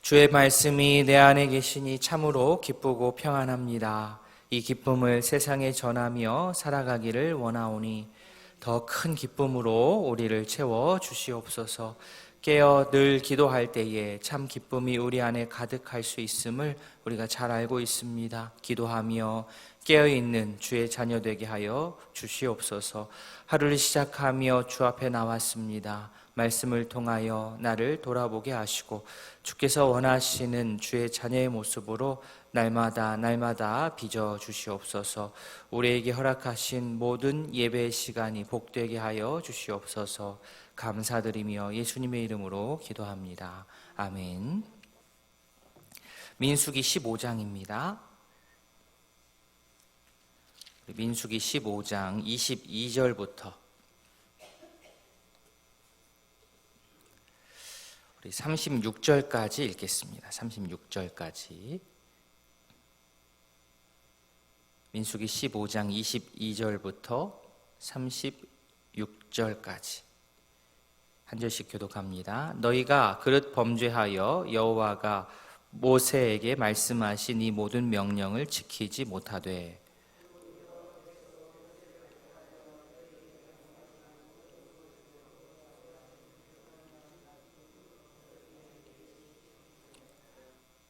주의 말씀이 내 안에 계시니 참으로 기쁘고 평안합니다. 이 기쁨을 세상에 전하며 살아가기를 원하오니 더 큰 기쁨으로 우리를 채워 주시옵소서. 깨어 늘 기도할 때에 참 기쁨이 우리 안에 가득할 수 있음을 우리가 잘 알고 있습니다. 기도하며 깨어있는 주의 자녀 되게 하여 주시옵소서. 하루를 시작하며 주 앞에 나왔습니다. 말씀을 통하여 나를 돌아보게 하시고 주께서 원하시는 주의 자녀의 모습으로 날마다 빚어 주시옵소서. 우리에게 허락하신 모든 예배의 시간이 복되게 하여 주시옵소서. 감사드리며 예수님의 이름으로 기도합니다. 아멘. 민수기 15장입니다. 민수기 15장 22절부터 우리 36절까지 읽겠습니다. 36절까지. 민수기 15장 22절부터 36절까지 한 절씩 교독합니다. 너희가 그릇 범죄하여 여호와가 모세에게 말씀하신 이 모든 명령을 지키지 못하되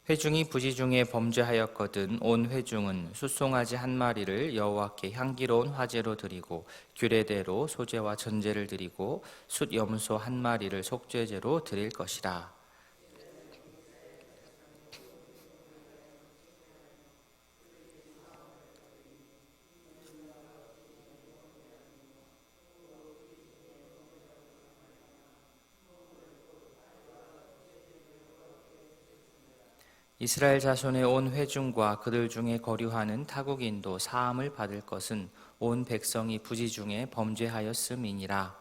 회중이 부지중에 범죄하였거든 온 회중은 숫송아지 한 마리를 여호와께 향기로운 화제로 드리고 규례대로 소제와 전제를 드리고 숫염소 한 마리를 속죄제로 드릴 것이라. 이스라엘 자손의 온 회중과 그들 중에 거류하는 타국인도 사함을 받을 것은 온 백성이 부지중에 범죄하였음이니라.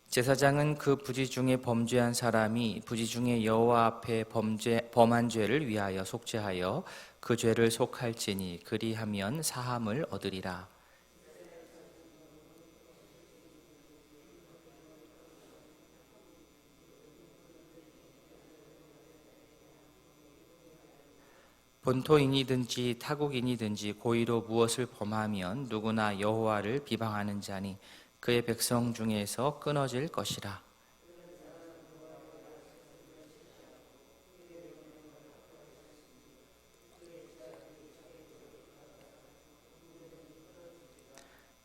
제사장은 그 부지중에 범죄한 사람이 부지중에 여호와 앞에 범한 죄를 위하여 속죄하여 그 죄를 속할지니 그리하면 사함을 얻으리라. 본토인이든지 타국인이든지 고의로 무엇을 범하면 누구나 여호와를 비방하는 자니 그의 백성 중에서 끊어질 것이라.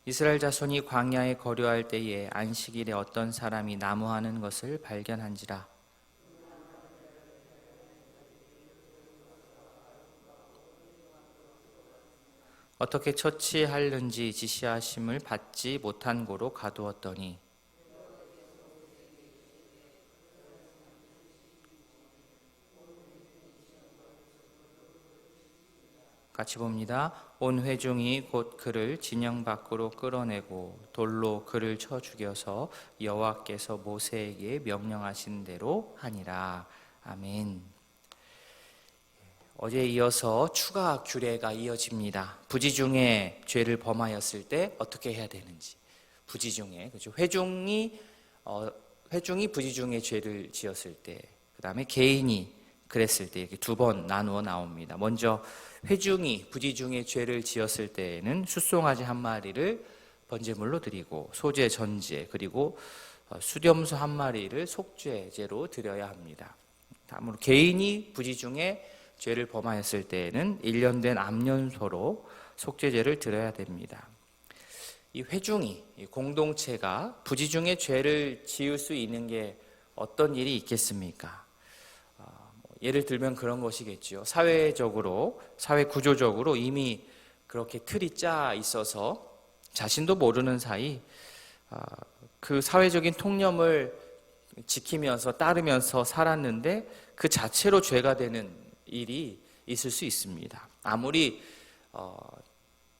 이스라엘 자손이 광야에 거류할 때에 안식일에 어떤 사람이 나무하는 것을 발견한지라. 어떻게 처치하는지 지시하심을 받지 못한 고로 가두었더니 같이 봅니다. 온 회중이 곧 그를 진영 밖으로 끌어내고 돌로 그를 쳐 죽여서 여호와께서 모세에게 명령하신 대로 하니라. 아멘. 어제에 이어서 추가 규례가 이어집니다. 부지중에 죄를 범하였을 때 어떻게 해야 되는지. 부지중에, 그렇죠? 회중이 부지중에 죄를 지었을 때, 그 다음에 개인이 그랬을 때 이렇게 두 번 나누어 나옵니다. 먼저 회중이 부지중에 죄를 지었을 때에는 숫송아지 한 마리를 번제물로 드리고 소제, 전제, 그리고 숫염소 한 마리를 속죄제로 드려야 합니다. 다음으로 개인이 부지중에 죄를 범하였을 때에는 1년 된 암년소로 속죄제를 드려야 됩니다. 이 회중이, 이 공동체가 부지중에 죄를 지을 수 있는 게 어떤 일이 있겠습니까? 예를 들면 그런 것이겠죠. 사회적으로, 사회 구조적으로 이미 그렇게 틀이 짜 있어서 자신도 모르는 사이 그 사회적인 통념을 지키면서 따르면서 살았는데 그 자체로 죄가 되는 일이 있을 수 있습니다. 아무리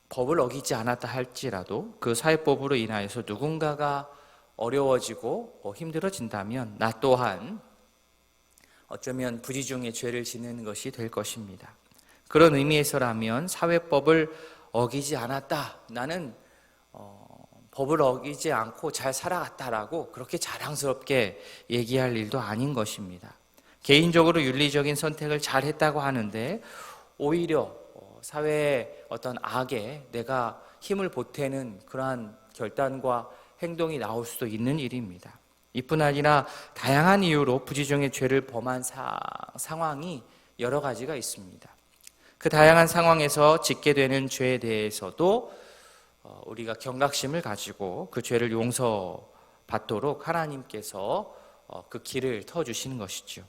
법을 어기지 않았다 할지라도 그 사회법으로 인하여서 누군가가 어려워지고 힘들어진다면 나 또한 어쩌면 부지중에 죄를 짓는 것이 될 것입니다. 그런 의미에서라면 사회법을 어기지 않았다, 나는 법을 어기지 않고 잘 살아갔다라고 그렇게 자랑스럽게 얘기할 일도 아닌 것입니다. 개인적으로 윤리적인 선택을 잘 했다고 하는데 오히려 사회의 어떤 악에 내가 힘을 보태는 그러한 결단과 행동이 나올 수도 있는 일입니다. 이뿐 아니라 다양한 이유로 부지중의 죄를 범한 상황이 여러 가지가 있습니다. 그 다양한 상황에서 짓게 되는 죄에 대해서도 우리가 경각심을 가지고 그 죄를 용서받도록 하나님께서 그 길을 터주시는 것이죠.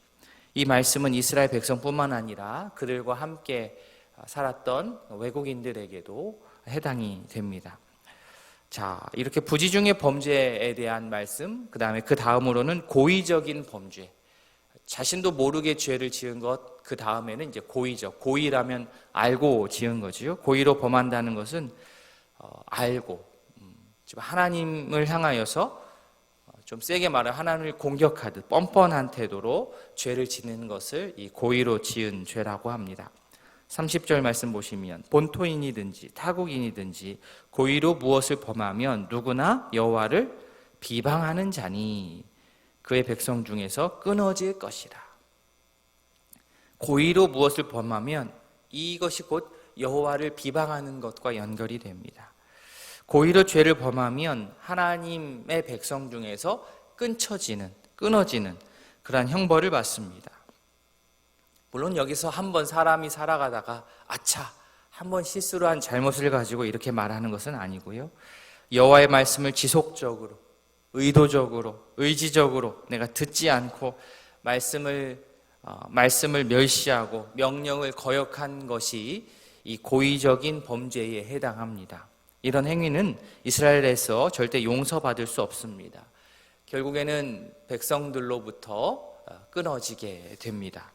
이 말씀은 이스라엘 백성뿐만 아니라 그들과 함께 살았던 외국인들에게도 해당이 됩니다. 자, 이렇게 부지중의 범죄에 대한 말씀, 그 다음으로는 고의적인 범죄. 자신도 모르게 죄를 지은 것, 그 다음에는 이제 고의적. 고의라면 알고 지은 거지요. 고의로 범한다는 것은 알고 하나님을 향하여서 좀 세게 말하면 하나님을 공격하듯 뻔뻔한 태도로 죄를 짓는 것을 이 고의로 지은 죄라고 합니다. 30절 말씀 보시면 본토인이든지 타국인이든지 고의로 무엇을 범하면 누구나 여호와를 비방하는 자니 그의 백성 중에서 끊어질 것이라. 고의로 무엇을 범하면 이것이 곧 여호와를 비방하는 것과 연결이 됩니다. 고의로 죄를 범하면 하나님의 백성 중에서 끊어지는 그러한 형벌을 받습니다. 물론 여기서 한번 사람이 살아가다가 아차, 한번 실수로 한 잘못을 가지고 이렇게 말하는 것은 아니고요. 여호와의 말씀을 지속적으로, 의도적으로, 의지적으로 내가 듣지 않고 말씀을 멸시하고 명령을 거역한 것이 이 고의적인 범죄에 해당합니다. 이런 행위는 이스라엘에서 절대 용서받을 수 없습니다. 결국에는 백성들로부터 끊어지게 됩니다.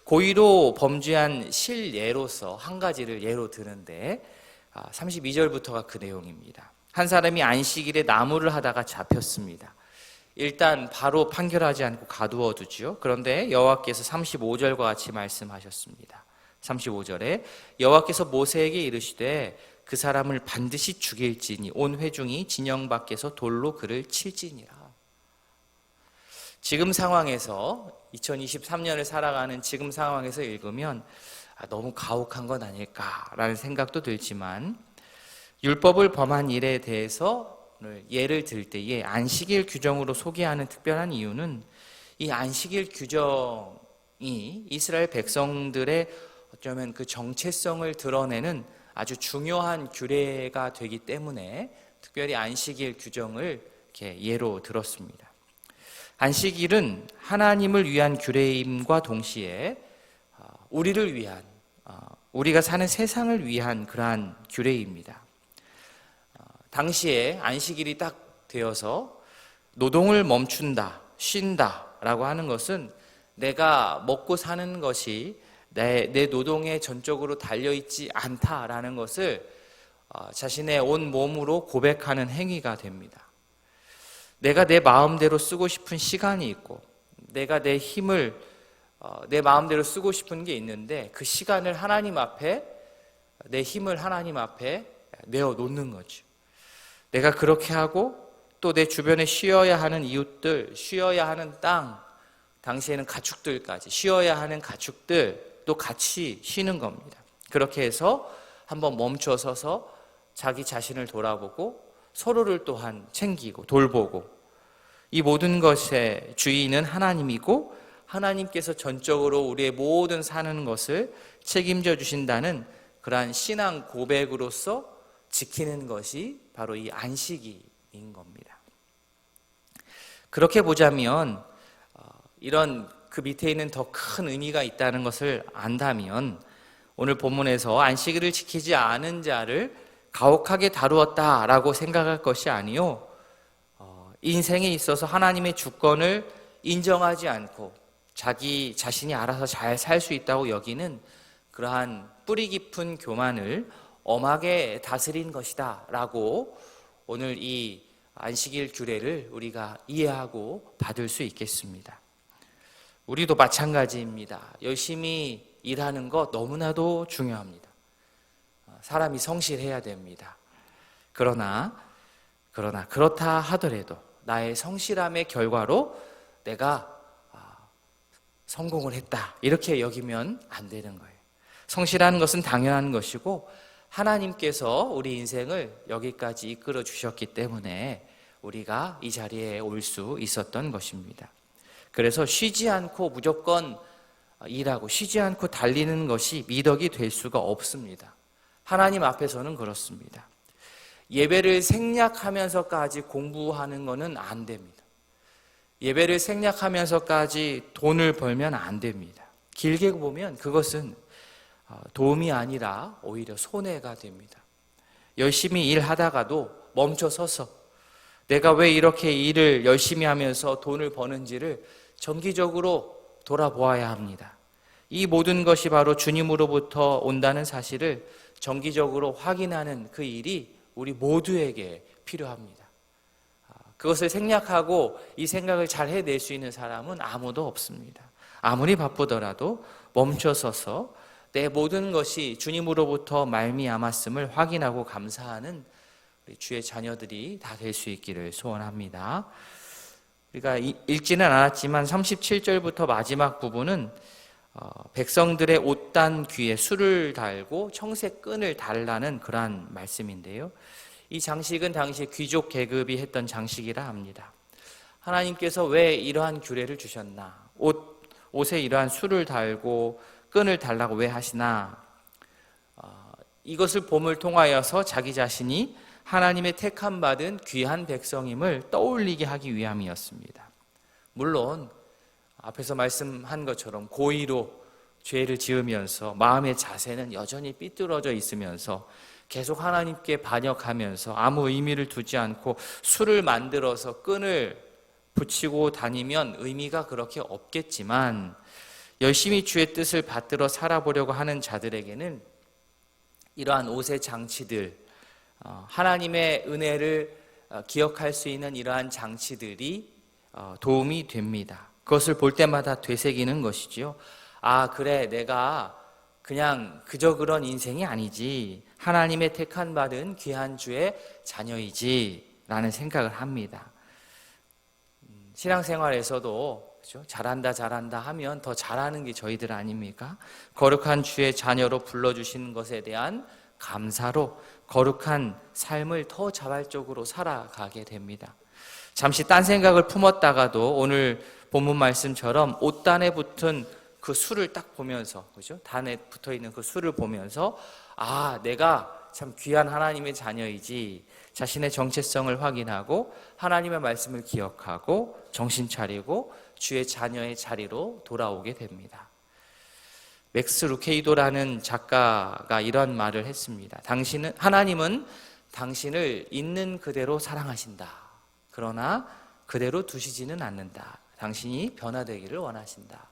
고의로 범죄한 실예로서 한 가지를 예로 드는데 32절부터가 그 내용입니다. 한 사람이 안식일에 나무를 하다가 잡혔습니다. 일단 바로 판결하지 않고 가두어 두죠. 그런데 여호와께서 35절과 같이 말씀하셨습니다. 35절에 여호와께서 모세에게 이르시되 그 사람을 반드시 죽일지니 온 회중이 진영 밖에서 돌로 그를 칠지니라. 지금 상황에서 2023년을 살아가는 지금 상황에서 읽으면 너무 가혹한 건 아닐까라는 생각도 들지만 율법을 범한 일에 대해서 오늘 예를 들 때에 안식일 규정으로 소개하는 특별한 이유는 이 안식일 규정이 이스라엘 백성들의 어쩌면 그 정체성을 드러내는 아주 중요한 규례가 되기 때문에 특별히 안식일 규정을 이렇게 예로 들었습니다. 안식일은 하나님을 위한 규례임과 동시에 우리를 위한, 우리가 사는 세상을 위한 그러한 규례입니다. 당시에 안식일이 딱 되어서 노동을 멈춘다, 쉰다라고 하는 것은 내가 먹고 사는 것이 내 노동에 전적으로 달려있지 않다라는 것을 자신의 온 몸으로 고백하는 행위가 됩니다. 내가 내 마음대로 쓰고 싶은 시간이 있고 내가 내 힘을 내 마음대로 쓰고 싶은 게 있는데 그 시간을 하나님 앞에 내 힘을 하나님 앞에 내어놓는 거죠. 내가 그렇게 하고 또 내 주변에 쉬어야 하는 이웃들, 쉬어야 하는 땅, 당시에는 가축들까지 쉬어야 하는 가축들도 같이 쉬는 겁니다. 그렇게 해서 한번 멈춰서서 자기 자신을 돌아보고 서로를 또한 챙기고 돌보고 이 모든 것의 주인은 하나님이고 하나님께서 전적으로 우리의 모든 사는 것을 책임져 주신다는 그러한 신앙 고백으로서 지키는 것이 바로 이 안식일인 겁니다. 그렇게 보자면 이런 그 밑에 있는 더 큰 의미가 있다는 것을 안다면 오늘 본문에서 안식일을 지키지 않은 자를 가혹하게 다루었다라고 생각할 것이 아니요 인생에 있어서 하나님의 주권을 인정하지 않고 자기 자신이 알아서 잘 살 수 있다고 여기는 그러한 뿌리 깊은 교만을 엄하게 다스린 것이다 라고 오늘 이 안식일 규례를 우리가 이해하고 받을 수 있겠습니다. 우리도 마찬가지입니다. 열심히 일하는 것 너무나도 중요합니다. 사람이 성실해야 됩니다. 그러나 그러나 그렇다 하더라도 나의 성실함의 결과로 내가 성공을 했다, 이렇게 여기면 안 되는 거예요. 성실하는 것은 당연한 것이고 하나님께서 우리 인생을 여기까지 이끌어 주셨기 때문에 우리가 이 자리에 올 수 있었던 것입니다. 그래서 쉬지 않고 무조건 일하고 쉬지 않고 달리는 것이 미덕이 될 수가 없습니다. 하나님 앞에서는 그렇습니다. 예배를 생략하면서까지 공부하는 것은 안 됩니다. 예배를 생략하면서까지 돈을 벌면 안 됩니다. 길게 보면 그것은 도움이 아니라 오히려 손해가 됩니다. 열심히 일하다가도 멈춰서서 내가 왜 이렇게 일을 열심히 하면서 돈을 버는지를 정기적으로 돌아보아야 합니다. 이 모든 것이 바로 주님으로부터 온다는 사실을 정기적으로 확인하는 그 일이 우리 모두에게 필요합니다. 그것을 생략하고 이 생각을 잘 해낼 수 있는 사람은 아무도 없습니다. 아무리 바쁘더라도 멈춰서서 내 모든 것이 주님으로부터 말미암았음을 확인하고 감사하는 우리 주의 자녀들이 다 될 수 있기를 소원합니다. 우리가 읽지는 않았지만 37절부터 마지막 부분은 백성들의 옷단 귀에 술을 달고 청색 끈을 달라는 그러한 말씀인데요. 이 장식은 당시 귀족 계급이 했던 장식이라 합니다. 하나님께서 왜 이러한 규례를 주셨나? 옷에 이러한 술을 달고 끈을 달라고 왜 하시나? 이것을 봄을 통하여서 자기 자신이 하나님의 택함 받은 귀한 백성임을 떠올리게 하기 위함이었습니다. 물론 앞에서 말씀한 것처럼 고의로 죄를 지으면서 마음의 자세는 여전히 삐뚤어져 있으면서 계속 하나님께 반역하면서 아무 의미를 두지 않고 술을 만들어서 끈을 붙이고 다니면 의미가 그렇게 없겠지만 열심히 주의 뜻을 받들어 살아보려고 하는 자들에게는 이러한 옷의 장치들, 하나님의 은혜를 기억할 수 있는 이러한 장치들이 도움이 됩니다. 그것을 볼 때마다 되새기는 것이죠. 아, 그래, 내가 그냥 그저 그런 인생이 아니지, 하나님의 택한 받은 귀한 주의 자녀이지 라는 생각을 합니다. 신앙생활에서도 그렇죠? 잘한다 하면 더 잘하는 게 저희들 아닙니까? 거룩한 주의 자녀로 불러주시는 것에 대한 감사로 거룩한 삶을 더 자발적으로 살아가게 됩니다. 잠시 딴 생각을 품었다가도 오늘 본문 말씀처럼 옷단에 붙은 그 술을 딱 보면서, 그죠? 단에 붙어 있는 그 술을 보면서, 아, 내가 참 귀한 하나님의 자녀이지, 자신의 정체성을 확인하고 하나님의 말씀을 기억하고 정신 차리고 주의 자녀의 자리로 돌아오게 됩니다. 맥스 루케이도라는 작가가 이런 말을 했습니다. 하나님은 당신을 있는 그대로 사랑하신다. 그러나 그대로 두시지는 않는다. 당신이 변화되기를 원하신다.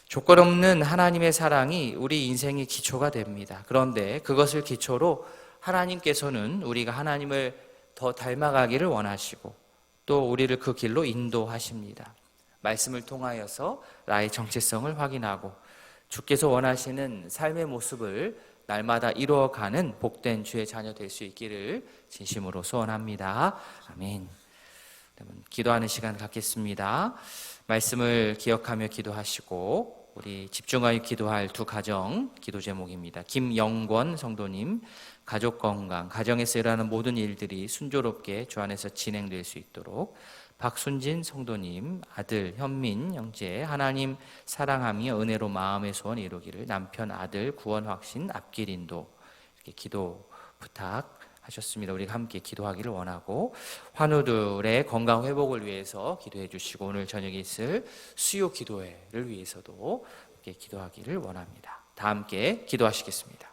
조건 없는 하나님의 사랑이 우리 인생의 기초가 됩니다. 그런데 그것을 기초로 하나님께서는 우리가 하나님을 더 닮아가기를 원하시고 또 우리를 그 길로 인도하십니다. 말씀을 통하여서 나의 정체성을 확인하고 주께서 원하시는 삶의 모습을 날마다 이루어가는 복된 주의 자녀 될 수 있기를 진심으로 소원합니다. 아멘. 여러분, 기도하는 시간 갖겠습니다. 말씀을 기억하며 기도하시고 우리 집중하여 기도할 두 가정 기도 제목입니다. 김영권 성도님, 가족 건강, 가정에서 일어나는 모든 일들이 순조롭게 주 안에서 진행될 수 있도록 박순진 성도님, 아들 현민 형제 하나님 사랑하며 은혜로 마음의 소원 이루기를, 남편 아들 구원 확신 앞길 인도, 이렇게 기도 부탁하셨습니다. 우리가 함께 기도하기를 원하고 환우들의 건강 회복을 위해서 기도해 주시고 오늘 저녁에 있을 수요 기도회를 위해서도 함께 기도하기를 원합니다. 다 함께 기도하시겠습니다.